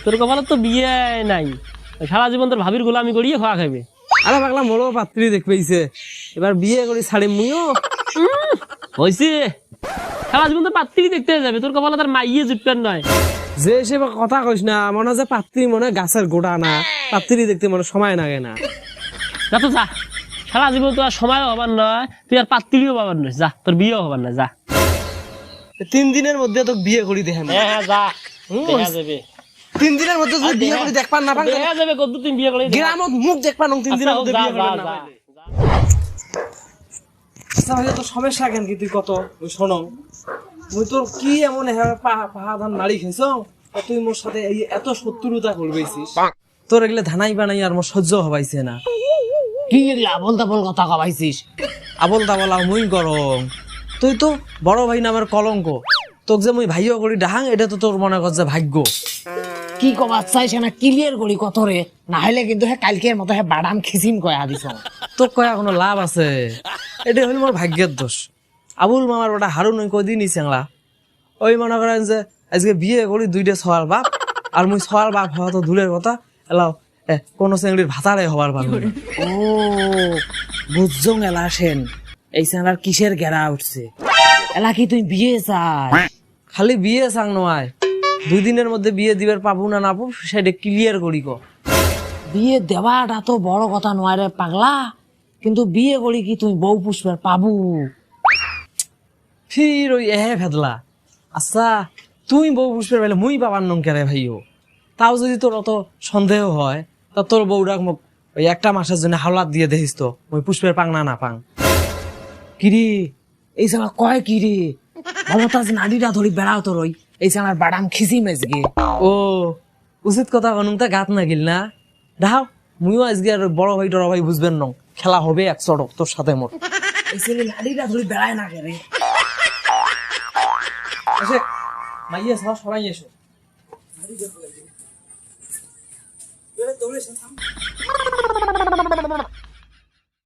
তোর কপালে তো বিয়ে নাই, সারা জীবন তোর ভাবির গোলামি করিয়ে খাওয়া খাইবে। আরে পাগলা মোরও পাত্রী দেখবেইছে, এবার বিয়ে করি ছাড়ি মুইও। হয়েছে, সারা জীবন তো পাত্রী দেখতে যাবে, তোর কপালে তার মাইয়ে জুটবেন নয়। যে সে কথা কইস না, মনে হয় যে পাত্রী মনে হয় গাছের গোড়া না, পাত্রী দেখতে মনে সময় লাগে না। যা তো যা, সারা জীবন তো আর সময় হবার নয়, তুই আর পাত্রীও পাবার নয়, যা তোর বিয়েও হবার না, যা। 3 দিনের মধ্যে তো বিয়ে করি দেখেন। হ্যাঁ যা, দেখা যাবে 3 দিনের মধ্যে যদি বিয়ে করি দেখপান না পান, দেখা যাবে কত তুই বিয়ে করে। গ্রামত মুখ দেখপান 3 দিনের মধ্যে বিয়ে করবেন না। আচ্ছা ভাই তো সমস্যা কেন কি তুই কত ওই শোনো, মুই তোর কি এমন পাহাধান নাড়ি খাইছ, তুই মোর সাথে এই এত শত্রুতা করবেছিস? তোর এগুলো ধানাই বানাই আর মোর সহ্য হবাইছে না। কি আবল তাবল কথা কবাইছিস? আবল তাবল আর মুই গরম, তুই তো বড় ভাই নামের কলঙ্ক, তোকে যে মুই ভাইও করি ডাহাং, এটা তো তোর মনে কর যে ভাগ্য। কি কবার চাইছে না ক্লিয়ার করি কত রে, না হলে কিন্তু হ্যাঁ কালকের মতো হ্যাঁ বাদাম খিচিম কয়া দিছ। তোর কয়া কোনো লাভ আছে? এটা হইল মোর ভাগ্যের দোষ। আবুল মামার ওটা হারুন ওই কদিনই চেংলা, ওই মনে করেন যে আজকে বিয়ে করি 2টা ছয়ার বাপ, আর মুই ছয়ার বাপ হওয়া তো দূরের কথা, এলাও কোন চেংড়ির ভাতারে হবার পারবে না। ও বুঝছো এলা সেন, এই সেনার কিসের গেরা উঠছে? এলা কি তুই বিয়ে চাই? খালি বিয়ে চাং নয়, 2 দিনের মধ্যে বিয়ে দিবার পাবো না না পাবো সেটা ক্লিয়ার করি ক। বিয়ে দেওয়াটা তো বড় কথা নয় রে পাগলা, কিন্তু বিয়ে করি কি তুই বউ পুষবার পাবু? ফির ওই ফেদলা। আচ্ছা তুই বউ পুষ্পের বেলে মুই পাবার নং কেরে ভাইও, তাও যদি তোর অত সন্দেহ হয়, তা তোর বউরা মোক ওই 1 মাসের জন্য হাওলাত দিয়ে দেখিস তো, ওই পুষ্পের পাং না পাং। কিরে এই সালা কয় কিরে, মমতাজ নারীরা ধরি বেড়াও তোর ওই এই সালার বাদাম খিচিম আজকে। ও উচিত কথা কনুম তা গাত না গিল না, দেখাও মুইও আজকে আর বড় ভাই টড় ভাই বুঝবেন নং, খেলা হবে 1 চড়ক তোর সাথে মোর। এই ছেলে নারীরা ধরি বেড়ায় না কে রে? মাইয়া সবাই এসো।